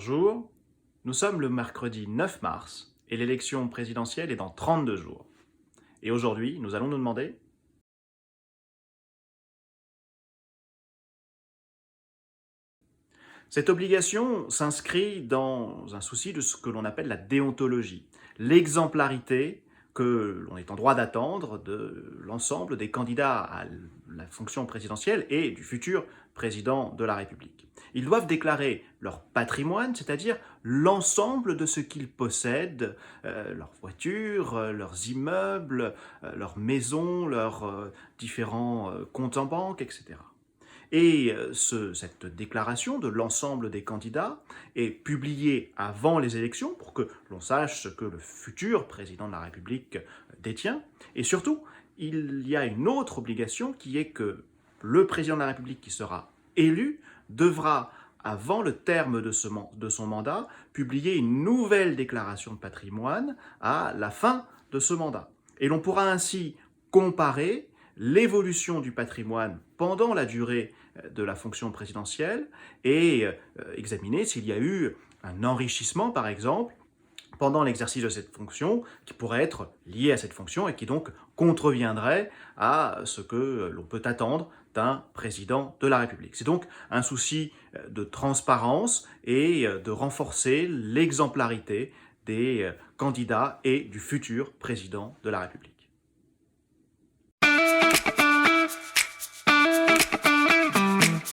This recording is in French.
Bonjour, nous sommes le mercredi 9 mars et l'élection présidentielle est dans 32 jours. Et aujourd'hui, nous allons nous demander: cette obligation s'inscrit dans un souci de ce que l'on appelle la déontologie, l'exemplarité que l'on est en droit d'attendre de l'ensemble des candidats à la fonction présidentielle et du futur président de la République. Ils doivent déclarer leur patrimoine, c'est-à-dire l'ensemble de ce qu'ils possèdent, leurs voitures, leurs immeubles, leurs maisons, leurs différents comptes en banque, etc. Et cette déclaration de l'ensemble des candidats est publiée avant les élections pour que l'on sache ce que le futur président de la République détient. Et surtout, il y a une autre obligation qui est que le président de la République qui sera élu devra, avant le terme de son mandat, publier une nouvelle déclaration de patrimoine à la fin de ce mandat. Et l'on pourra ainsi comparer l'évolution du patrimoine pendant la durée de la fonction présidentielle et examiner s'il y a eu un enrichissement, par exemple, pendant l'exercice de cette fonction, qui pourrait être lié à cette fonction et qui donc contreviendrait à ce que l'on peut attendre d'un président de la République. C'est donc un souci de transparence et de renforcer l'exemplarité des candidats et du futur président de la République.